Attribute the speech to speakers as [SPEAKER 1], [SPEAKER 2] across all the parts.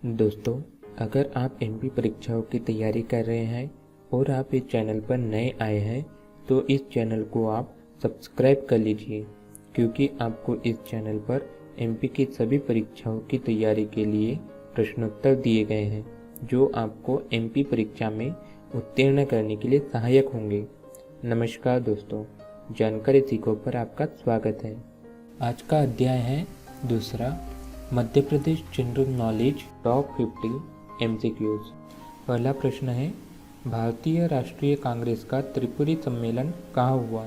[SPEAKER 1] दोस्तों, अगर आप एमपी परीक्षाओं की तैयारी कर रहे हैं और आप इस चैनल पर नए आए हैं तो इस चैनल को आप सब्सक्राइब कर लीजिए, क्योंकि आपको इस चैनल पर एमपी की सभी परीक्षाओं की तैयारी के लिए प्रश्नोत्तर दिए गए हैं जो आपको एमपी परीक्षा में उत्तीर्ण करने के लिए सहायक होंगे। नमस्कार दोस्तों, जानकारी सीखो पर आपका स्वागत है। आज का अध्याय है दूसरा, Madhya Pradesh general knowledge top 50 MCQs. पहला प्रश्न है, भारतीय राष्ट्रीय कांग्रेस का त्रिपुरी सम्मेलन कहाँ हुआ?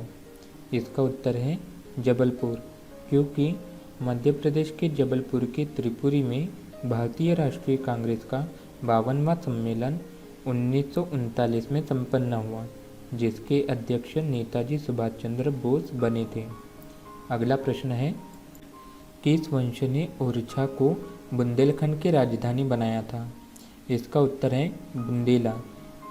[SPEAKER 1] इसका उत्तर है जबलपुर, क्योंकि मध्य प्रदेश के जबलपुर के त्रिपुरी में भारतीय राष्ट्रीय कांग्रेस का 52वां सम्मेलन 1939 में संपन्न हुआ, जिसके अध्यक्ष नेताजी सुभाष चंद्र बोस बने थे। अगला प्रश्न है, किस वंश ने ओरछा को बुंदेलखंड की राजधानी बनाया था? इसका उत्तर है बुंदेला,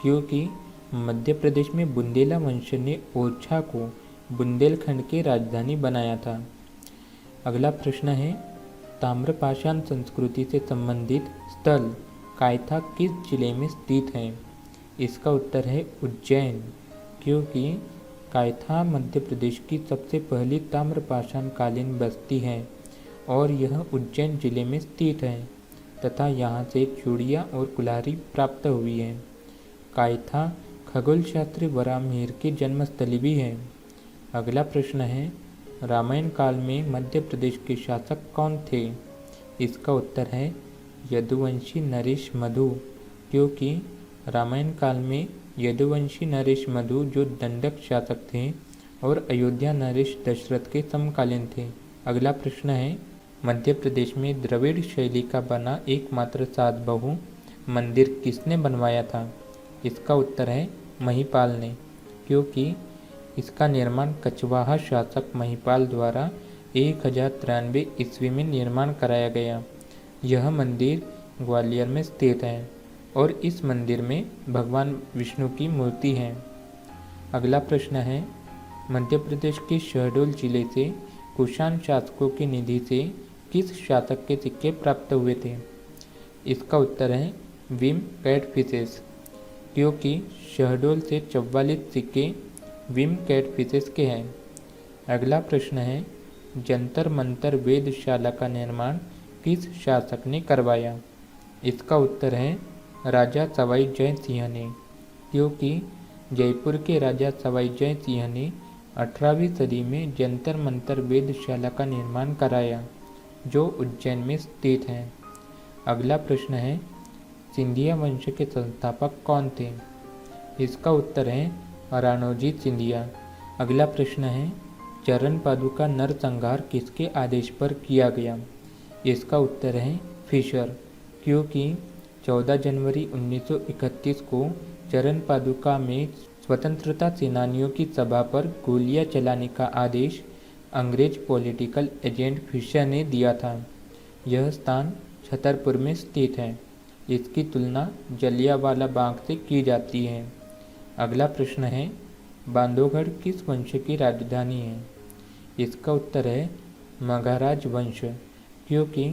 [SPEAKER 1] क्योंकि मध्य प्रदेश में बुंदेला वंश ने ओरछा को बुंदेलखंड की राजधानी बनाया था। अगला प्रश्न है, ताम्रपाषाण संस्कृति से संबंधित स्थल कायथा किस जिले में स्थित है? इसका उत्तर है उज्जैन, क्योंकि कायथा मध्य प्रदेश की सबसे पहली ताम्रपाषाण कालीन बस्ती है और यह उज्जैन जिले में स्थित है तथा यहाँ से चूड़ियाँ और कुल्हाड़ी प्राप्त हुई है। कायथा खगोलशास्त्री वराहमिहिर की जन्मस्थली भी है। अगला प्रश्न है, रामायण काल में मध्य प्रदेश के शासक कौन थे? इसका उत्तर है यदुवंशी नरेश मधु, क्योंकि रामायण काल में यदुवंशी नरेश मधु जो दंडक शासक थे और अयोध्या नरेश दशरथ के समकालीन थे। अगला प्रश्न है, मध्य प्रदेश में द्रविड़ शैली का बना एकमात्र सातबहु मंदिर किसने बनवाया था? इसका उत्तर है महिपाल ने, क्योंकि इसका निर्माण कछवाहा शासक महिपाल द्वारा 1093 ईस्वी में निर्माण कराया गया। यह मंदिर ग्वालियर में स्थित है और इस मंदिर में भगवान विष्णु की मूर्ति है। अगला प्रश्न है, मध्य प्रदेश के शहडोल जिले से कुषाण शासकों की निधि से किस शासक के सिक्के प्राप्त हुए थे? इसका उत्तर है विम कैटफिशेस, क्योंकि शहडोल से 44 सिक्के विम कैटफिशेस के हैं। अगला प्रश्न है, जंतर मंतर वेधशाला का निर्माण किस शासक ने करवाया? इसका उत्तर है राजा सवाई जय सिंह ने, क्योंकि जयपुर के राजा सवाई जय सिंह ने 18वीं सदी में जंतर मंतर वेधशाला का निर्माण कराया, जो उज्जैन में स्थित है। अगला प्रश्न है, सिंधिया वंश के संस्थापक कौन थे? इसका उत्तर है राणोजी सिंधिया। अगला प्रश्न है, चरण पादुका नरसंहार किसके आदेश पर किया गया? इसका उत्तर है फिशर, क्योंकि 14 जनवरी 1931 को चरण पादुका में स्वतंत्रता सेनानियों की सभा पर गोलियां चलाने का आदेश अंग्रेज पॉलिटिकल एजेंट फिशर ने दिया था। यह स्थान छतरपुर में स्थित है। इसकी तुलना जलियांवाला बाग से की जाती है। अगला प्रश्न है, बांधवगढ़ किस वंश की राजधानी है? इसका उत्तर है मगहराज वंश, क्योंकि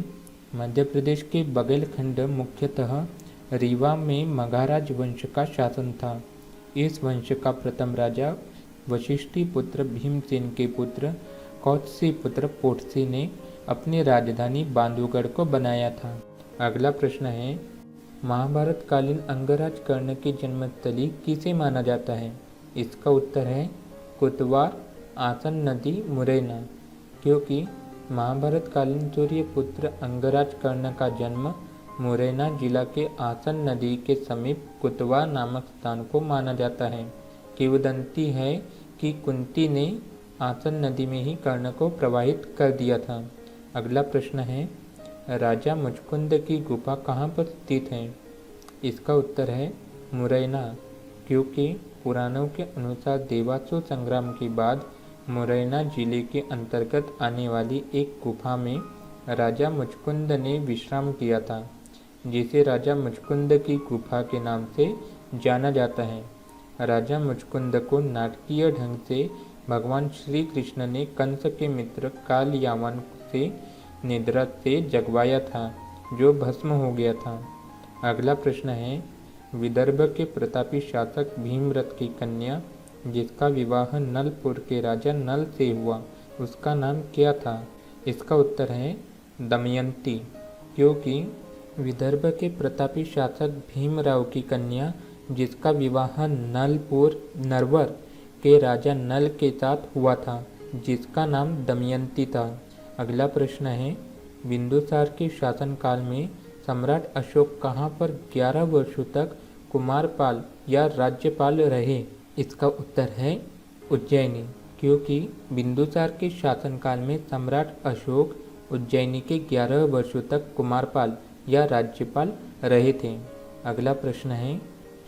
[SPEAKER 1] मध्य प्रदेश के बघेलखंड मुख्यतः रीवा में मगहराज वंश का शासन था। इस वंश का प्रथम राजा वशिष्ठी पुत्र भीमसेन के पुत्र कौत्सी पुत्र पोटसी ने अपनी राजधानी बांधवगढ़ को बनाया था। अगला प्रश्न है, महाभारत कालीन अंगराज कर्ण की जन्मस्थली किसे माना जाता है? इसका उत्तर है कुतवार आसन नदी मुरैना, क्योंकि महाभारत कालीन सूर्य पुत्र अंगराज कर्ण का जन्म मुरैना जिला के आसन नदी के समीप कुतवार नामक स्थान को माना जाता है। किंवदंती है कि कुंती ने आसन नदी में ही कर्ण को प्रवाहित कर दिया था। अगला प्रश्न है, राजा मुचकुंद की गुफा कहाँ पर स्थित है? इसका उत्तर है मुरैना, क्योंकि पुराणों के अनुसार देवासुर संग्राम के बाद मुरैना जिले के अंतर्गत आने वाली एक गुफा में राजा मुचकुंद ने विश्राम किया था, जिसे राजा मुचकुंद की गुफा के नाम से जाना जाता है। राजा मुचकुंद को नाटकीय ढंग से भगवान श्री कृष्ण ने कंस के मित्र कालयावन से निद्रा से जगवाया था, जो भस्म हो गया था। अगला प्रश्न है, विदर्भ के प्रतापी शासक भीमरथ की कन्या जिसका विवाह नलपुर के राजा नल से हुआ, उसका नाम क्या था? इसका उत्तर है दमयंती। क्योंकि विदर्भ के प्रतापी शासक भीमराव की कन्या जिसका विवाह नरवर के राजा नल के साथ हुआ था, जिसका नाम दमयंती था। अगला प्रश्न है, बिंदुसार के शासनकाल में सम्राट अशोक कहाँ पर 11 वर्षों तक कुमारपाल या राज्यपाल रहे? इसका उत्तर है उज्जैनी। क्योंकि बिंदुसार के शासनकाल में सम्राट अशोक उज्जैनी के 11 वर्षों तक कुमारपाल या राज्यपाल रहे थे। अगला प्रश्न है,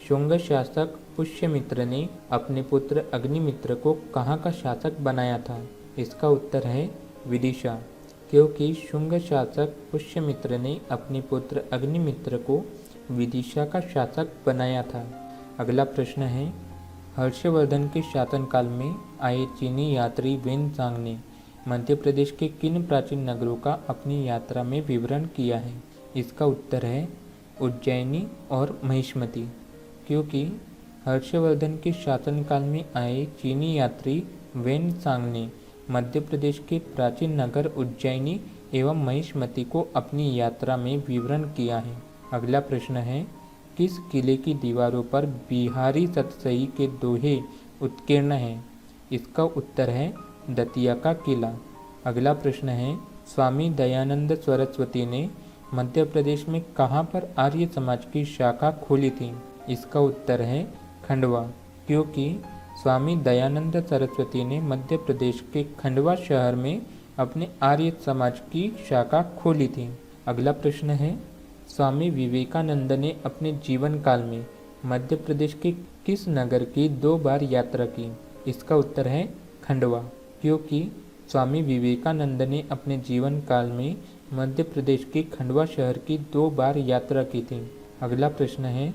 [SPEAKER 1] शुंग शासक पुष्यमित्र ने अपने पुत्र अग्निमित्र को कहाँ का शासक बनाया था? इसका उत्तर है विदिशा। क्योंकि शुंग शासक पुष्यमित्र ने अपने पुत्र अग्निमित्र को विदिशा का शासक बनाया था। अगला प्रश्न है, हर्षवर्धन के शासनकाल में आए चीनी यात्री वेनसांग ने मध्य प्रदेश के किन प्राचीन नगरों का अपनी यात्रा में विवरण किया है? इसका उत्तर है उज्जैनी और महिष्मती। क्योंकि हर्षवर्धन के शासनकाल में आए चीनी यात्री वेनसांग ने मध्य प्रदेश के प्राचीन नगर उज्जैनी एवं महिष्मती को अपनी यात्रा में विवरण किया है। अगला प्रश्न है, किस किले की दीवारों पर बिहारी सतसई के दोहे उत्कीर्ण हैं? इसका उत्तर है दतिया का किला। अगला प्रश्न है, स्वामी दयानंद सरस्वती ने मध्य प्रदेश में कहाँ पर आर्य समाज की शाखा खोली थी? इसका उत्तर है खंडवा। क्योंकि स्वामी दयानंद सरस्वती ने मध्य प्रदेश के खंडवा शहर में अपने आर्य समाज की शाखा खोली थी। अगला प्रश्न है, स्वामी विवेकानंद ने अपने जीवन काल में मध्य प्रदेश के किस नगर की 2 बार यात्रा की? इसका उत्तर है खंडवा। क्योंकि स्वामी विवेकानंद ने अपने जीवन काल में मध्य प्रदेश के खंडवा शहर की 2 बार यात्रा की थी। अगला प्रश्न है,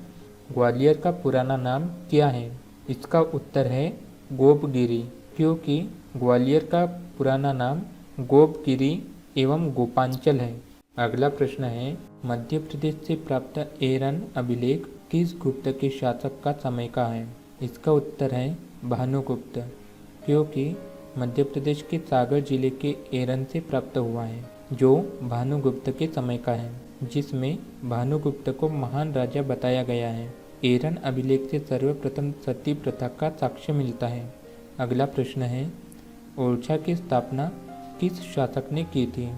[SPEAKER 1] ग्वालियर का पुराना नाम क्या है? इसका उत्तर है गोपगिरी। क्योंकि ग्वालियर का पुराना नाम गोपगिरी एवं गोपांचल है। अगला प्रश्न है, मध्य प्रदेश से प्राप्त एरन अभिलेख किस गुप्त के शासक का समय का है? इसका उत्तर है भानुगुप्त। क्योंकि मध्य प्रदेश के सागर जिले के एरन से प्राप्त हुआ है, जो भानुगुप्त के समय का है, जिसमें भानुगुप्त को महान राजा बताया गया है। एरन अभिलेख से सर्वप्रथम सती प्रथा का साक्ष्य मिलता है। अगला प्रश्न है, ओरछा की स्थापना किस शासक ने की थी?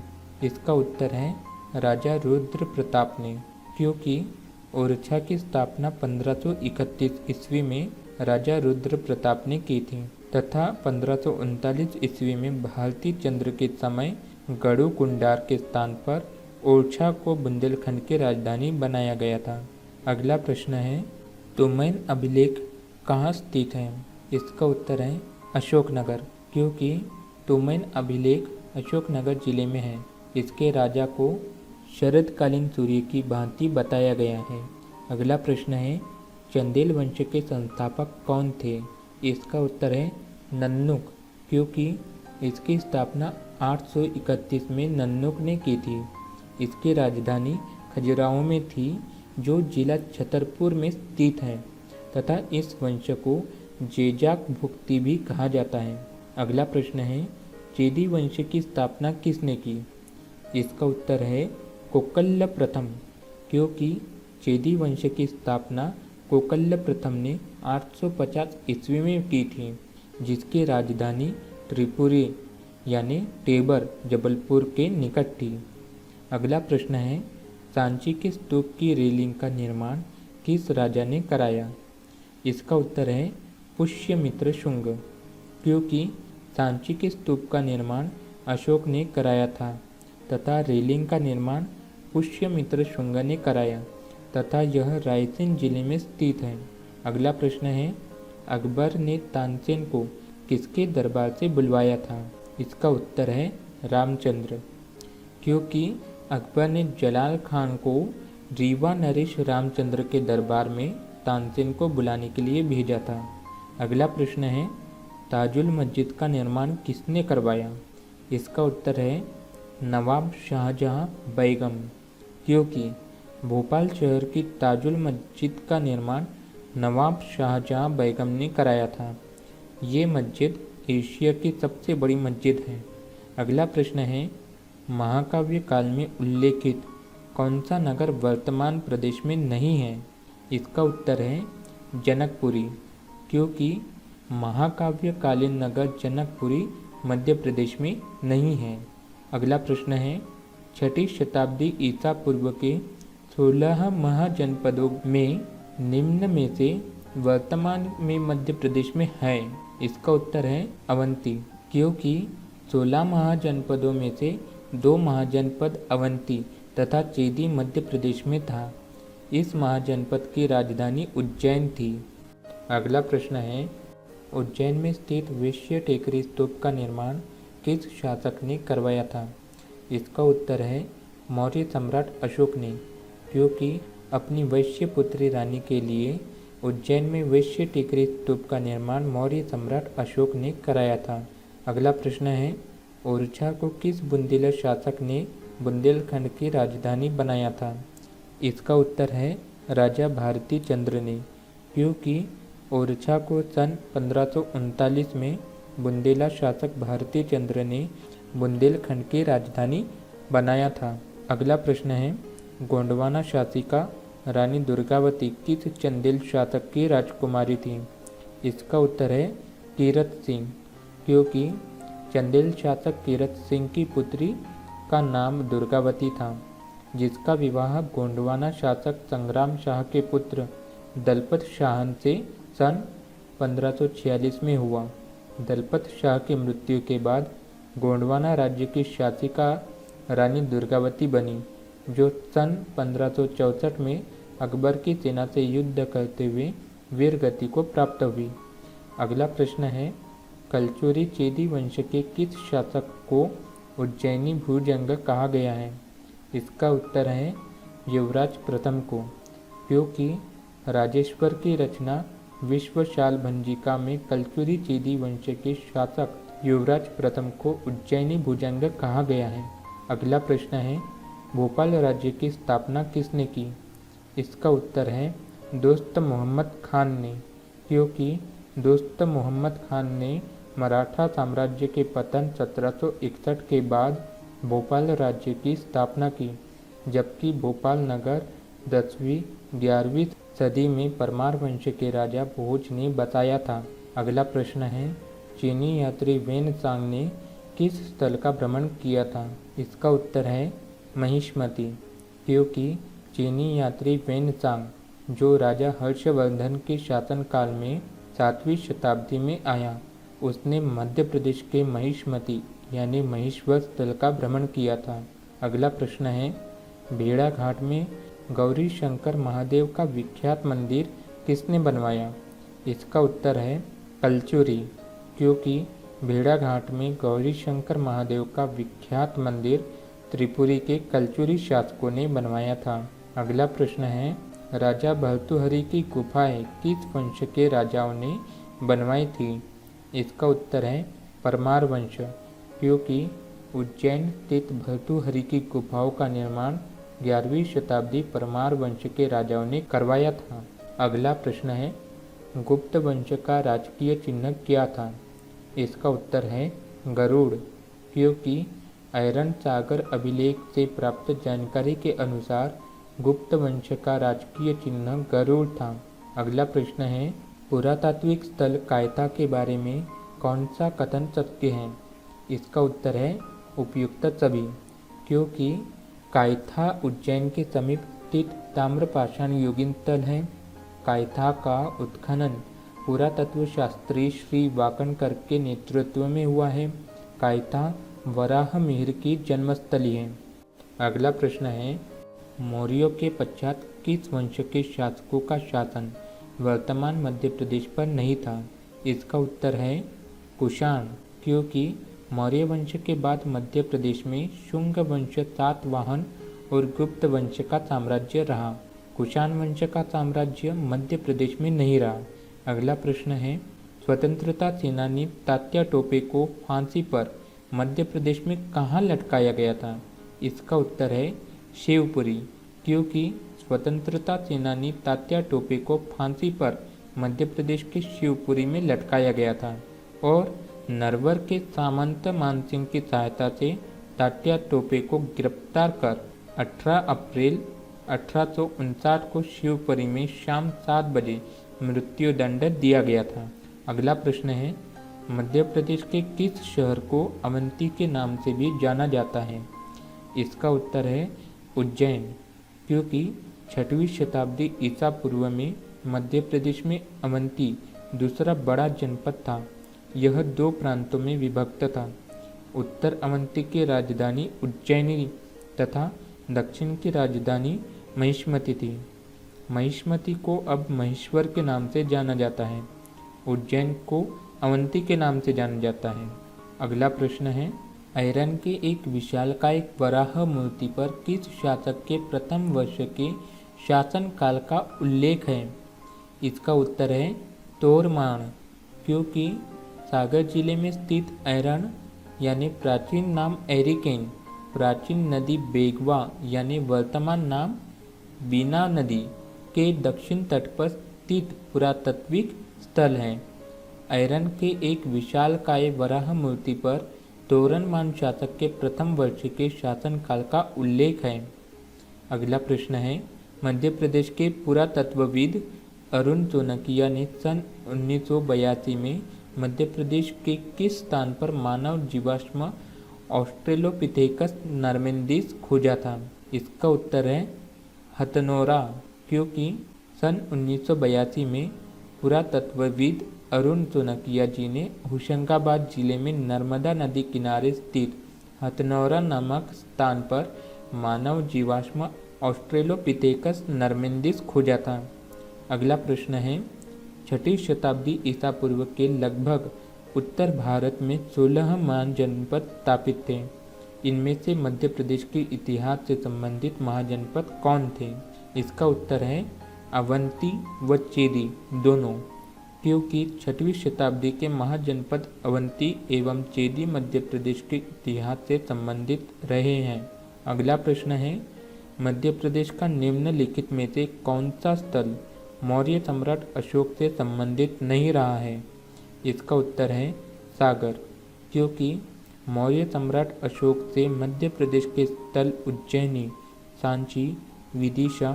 [SPEAKER 1] इसका उत्तर है राजा रुद्र प्रताप ने। क्योंकि ओरछा की स्थापना 1531 ईस्वी में राजा रुद्र प्रताप ने की थी तथा 1539 ईस्वी में भारती चंद्र के समय गढ़ु कुंडार के स्थान पर ओरछा को बुंदेलखंड की राजधानी बनाया गया था। अगला प्रश्न है, तोमैन अभिलेख कहाँ स्थित है? इसका उत्तर है अशोकनगर। क्योंकि तोमैन अभिलेख अशोकनगर जिले में है। इसके राजा को शरदकालीन सूर्य की भांति बताया गया है। अगला प्रश्न है, चंदेल वंश के संस्थापक कौन थे? इसका उत्तर है नन्नुक। क्योंकि इसकी स्थापना 831 में नन्नुक ने की थी। इसकी राजधानी खजुराहो में थी, जो जिला छतरपुर में स्थित है तथा इस वंश को जेजाक भुक्ति भी कहा जाता है। अगला प्रश्न है, चेदी वंश की स्थापना किसने की? इसका उत्तर है कोकल्ल प्रथम। क्योंकि चेदी वंश की स्थापना कोकल्ल प्रथम ने 850 ईस्वी में की थी, जिसकी राजधानी त्रिपुरी यानी टेबर जबलपुर के निकट थी। अगला प्रश्न है, सांची के स्तूप की रेलिंग का निर्माण किस राजा ने कराया? इसका उत्तर है पुष्यमित्र शुंग। क्योंकि सांची के स्तूप का निर्माण अशोक ने कराया था तथा रेलिंग का निर्माण पुष्यमित्र शुंग ने कराया तथा यह रायसेन जिले में स्थित है। अगला प्रश्न है, अकबर ने तानसेन को किसके दरबार से बुलवाया था? इसका उत्तर है रामचंद्र। क्योंकि अकबर ने जलाल खान को रीवा नरेश रामचंद्र के दरबार में तानसेन को बुलाने के लिए भेजा था। अगला प्रश्न है, ताजुल मस्जिद का निर्माण किसने करवाया? इसका उत्तर है नवाब शाहजहां बैगम। क्योंकि भोपाल शहर की ताजुल मस्जिद का निर्माण नवाब शाहजहां बेगम ने कराया था। ये मस्जिद एशिया की सबसे बड़ी मस्जिद है। अगला प्रश्न है, महाकाव्य काल में उल्लेखित कौन सा नगर वर्तमान प्रदेश में नहीं है? इसका उत्तर है जनकपुरी, क्योंकि महाकाव्य कालीन नगर जनकपुरी मध्य प्रदेश में नहीं है। अगला प्रश्न है, छठी शताब्दी ईसा पूर्व के 16 महाजनपदों में निम्न में से वर्तमान में मध्य प्रदेश में है? इसका उत्तर है अवंती, क्योंकि 16 महाजनपदों में से 2 महाजनपद अवंती तथा चेदी मध्य प्रदेश में था। इस महाजनपद की राजधानी उज्जैन थी। अगला प्रश्न है, उज्जैन में स्थित वैश्य टेकरी स्तूप का निर्माण किस शासक ने करवाया था? इसका उत्तर है मौर्य सम्राट अशोक ने, क्योंकि अपनी वैश्य पुत्री रानी के लिए उज्जैन में वैश्य टेकरी स्तूप का निर्माण मौर्य सम्राट अशोक ने कराया था। अगला प्रश्न है, ओरछा को किस बुंदेल शासक ने बुंदेलखंड की राजधानी बनाया था? इसका उत्तर है राजा भारती चंद्र ने, क्योंकि ओरछा को सन 1539 में बुंदेला शासक भारती चंद्र ने बुंदेलखंड की राजधानी बनाया था। अगला प्रश्न है, गोंडवाना शासिका रानी दुर्गावती किस चंदेल शासक की राजकुमारी थी? इसका उत्तर है कीरत सिंह, क्योंकि चंदेल शासक कीरत सिंह की पुत्री का नाम दुर्गावती था, जिसका विवाह गोंडवाना शासक संग्राम शाह के पुत्र दलपत शाह से सन 1546 में हुआ। दलपत शाह की मृत्यु के बाद गोंडवाना राज्य की शासिका रानी दुर्गावती बनी, जो सन 1564 में अकबर की सेना से युद्ध करते हुए वीरगति को प्राप्त हुई। अगला प्रश्न है, कलचुरी चेदी वंश के किस शासक को उज्जैनी भुजंग कहा गया है? इसका उत्तर है युवराज प्रथम को, क्योंकि राजेश्वर की रचना विश्वशाल भंजिका में कलचुरी चेदी वंश के शासक युवराज प्रथम को उज्जैनी भुजंग कहा गया है। अगला प्रश्न है, भोपाल राज्य की स्थापना किसने की? इसका उत्तर है दोस्त मोहम्मद खान ने, क्योंकि दोस्त मोहम्मद खान ने मराठा साम्राज्य के पतन 1761 के बाद भोपाल राज्य की स्थापना की, जबकि भोपाल नगर 10वीं-11वीं सदी में परमार वंश के राजा भोज ने बसाया था। अगला प्रश्न है, चीनी यात्री वेनसांग ने किस स्थल का भ्रमण किया था? इसका उत्तर है महिष्मती, क्योंकि चीनी यात्री वेनसांग, जो राजा हर्षवर्धन के शासनकाल में 7वीं शताब्दी में आया, उसने मध्य प्रदेश के महिष्मती यानी महेश्वर स्थल का भ्रमण किया था। अगला प्रश्न है, भेड़ा घाट में गौरी शंकर महादेव का विख्यात मंदिर किसने बनवाया? इसका उत्तर है कलचुरी, क्योंकि भेड़ा घाट में गौरी शंकर महादेव का विख्यात मंदिर त्रिपुरी के कलचुरी शासकों ने बनवाया था। अगला प्रश्न है, राजा भर्तृहरि की गुफाएं किस वंश के राजाओं ने बनवाई थी? इसका उत्तर है परमार वंश, क्योंकि उज्जैन स्थित भर्तृहरि की गुफाओं का निर्माण 11वीं शताब्दी परमार वंश के राजाओं ने करवाया था। अगला प्रश्न है, गुप्त वंश का राजकीय चिन्ह क्या था? इसका उत्तर है गरुड़, क्योंकि ऐरन सागर अभिलेख से प्राप्त जानकारी के अनुसार गुप्त वंश का राजकीय चिन्ह गरुड़ था। अगला प्रश्न है, पुरातात्विक स्थल कायथा के बारे में कौन सा कथन सत्य है? इसका उत्तर है उपयुक्त सभी, क्योंकि कायथा उज्जैन के समीप स्थित ताम्रपाषाण युगीन स्थल है। कायथा का उत्खनन पुरातत्व शास्त्री श्री वाकणकर के नेतृत्व में हुआ है। कायथा वराह मिहिर की जन्मस्थली है। अगला प्रश्न है, मौर्यों के पश्चात किस वंश के शासकों का शासन वर्तमान मध्य प्रदेश पर नहीं था? इसका उत्तर है कुषाण, क्योंकि मौर्य वंश के बाद मध्य प्रदेश में शुंग वंश, सातवाहन और गुप्त वंश का साम्राज्य रहा। कुषाण वंश का साम्राज्य मध्य प्रदेश में नहीं रहा। अगला प्रश्न है, स्वतंत्रता सेनानी तात्या टोपे को फांसी पर मध्य प्रदेश में कहाँ लटकाया गया था? इसका उत्तर है शिवपुरी, क्योंकि स्वतंत्रता सेनानी तात्या टोपे को फांसी पर मध्य प्रदेश के शिवपुरी में लटकाया गया था और नरवर के सामंत मानसिंह की सहायता से तात्या टोपे को गिरफ्तार कर 18 अप्रैल 1859 को शिवपुरी में शाम 7 बजे मृत्युदंड दिया गया था। अगला प्रश्न है, मध्य प्रदेश के किस शहर को अवंती के नाम से भी जाना जाता है? इसका उत्तर है उज्जैन, क्योंकि 6वीं शताब्दी ईसा पूर्व में मध्य प्रदेश में अवंती दूसरा बड़ा जनपद था। यह 2 प्रांतों में विभक्त था। उत्तर अवंती की राजधानी उज्जैनी तथा दक्षिण की राजधानी महिष्मती थी। महिष्मती को अब महेश्वर के नाम से जाना जाता है। उज्जैन को अवंती के नाम से जाना जाता है। अगला प्रश्न है, ऐरन के एक विशालकाय वराह मूर्ति पर किस शासक के प्रथम वर्ष के शासनकाल का उल्लेख है? इसका उत्तर है तोरमाण, क्योंकि सागर जिले में स्थित ऐरन यानी प्राचीन नाम एरिकेन, प्राचीन नदी बेगवा यानी वर्तमान नाम बीना नदी के दक्षिण तट पर स्थित पुरातात्विक स्थल है। ऐरन के एक विशालकाय वराह मूर्ति पर तोरणमान शासक के प्रथम वर्ष के शासनकाल का उल्लेख है। अगला प्रश्न है, मध्य प्रदेश के पुरातत्वविद अरुण जोनकिया ने सन 1982 में मध्य प्रदेश के किस स्थान पर मानव जीवाश्म ऑस्ट्रेलोपिथेकस नर्मेंदिस खोजा था? इसका उत्तर है हथनोरा, क्योंकि सन 1982 में पुरातत्वविद अरुण जोनकिया जी ने होशंगाबाद जिले में नर्मदा नदी किनारे स्थित हथनोरा नामक स्थान पर मानव जीवाश्म ऑस्ट्रेलोपिथेकस नर्मेंदिस खोजा था। अगला प्रश्न है, 6वीं शताब्दी ईसा पूर्व के लगभग उत्तर भारत में 16 महान जनपद स्थापित थे। इनमें से मध्य प्रदेश के इतिहास से संबंधित महाजनपद कौन थे? इसका उत्तर है अवंती व चेदी दोनों, क्योंकि 6वीं शताब्दी के महाजनपद अवंती एवं चेदी मध्य प्रदेश के इतिहास से संबंधित रहे हैं। अगला प्रश्न है, मध्य प्रदेश का निम्नलिखित में से कौन सा स्थल मौर्य सम्राट अशोक से संबंधित नहीं रहा है? इसका उत्तर है सागर, क्योंकि मौर्य सम्राट अशोक से मध्य प्रदेश के स्थल उज्जैनी, सांची, विदिशा,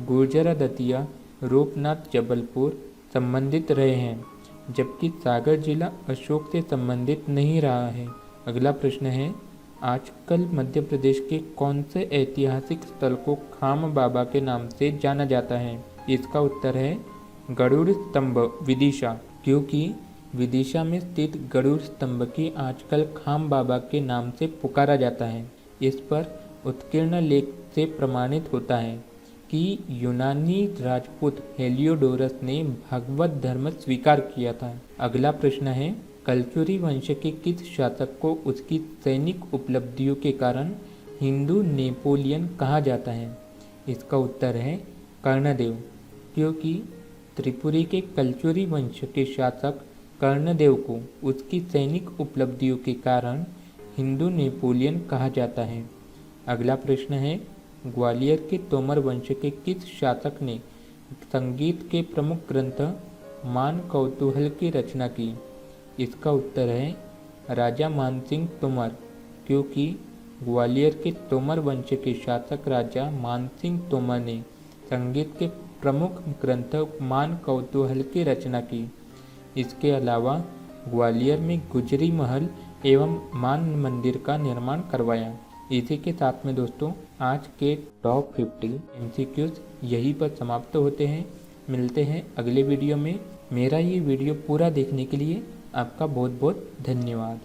[SPEAKER 1] गुर्जर दतिया, रूपनाथ, जबलपुर संबंधित रहे हैं, जबकि सागर जिला अशोक से संबंधित नहीं रहा है। अगला प्रश्न है, आजकल मध्य प्रदेश के कौन से ऐतिहासिक स्थल को खाम बाबा के नाम से जाना जाता है? इसका उत्तर है गरुड़ स्तंभ विदिशा, क्योंकि विदिशा में स्थित गरुड़ स्तंभ की आजकल खाम बाबा के नाम से पुकारा जाता है। इस पर उत्कीर्ण लेख से प्रमाणित होता है कि यूनानी राजपूत हेलियोडोरस ने भागवत धर्म स्वीकार किया था। अगला प्रश्न है, कल्चुरी वंश के किस शासक को उसकी सैनिक उपलब्धियों के कारण हिंदू नेपोलियन कहा जाता है? इसका उत्तर है कर्णदेव, क्योंकि त्रिपुरी के कल्चुरी वंश के शासक कर्णदेव को उसकी सैनिक उपलब्धियों के कारण हिंदू नेपोलियन कहा जाता है। अगला प्रश्न है, ग्वालियर के तोमर वंश के किस शासक ने संगीत के प्रमुख ग्रंथ मान कौतूहल की रचना की? इसका उत्तर है राजा मानसिंह तोमर, क्योंकि ग्वालियर के तोमर वंश के शासक राजा मानसिंह तोमर ने संगीत के प्रमुख ग्रंथ मान कौतूहल की रचना की। इसके अलावा ग्वालियर में गुजरी महल एवं मान मंदिर का निर्माण करवाया। इसी के साथ में दोस्तों आज के टॉप 50 MCQs यहीं पर समाप्त होते हैं। मिलते हैं अगले वीडियो में। मेरा ये वीडियो पूरा देखने के लिए आपका बहुत बहुत धन्यवाद।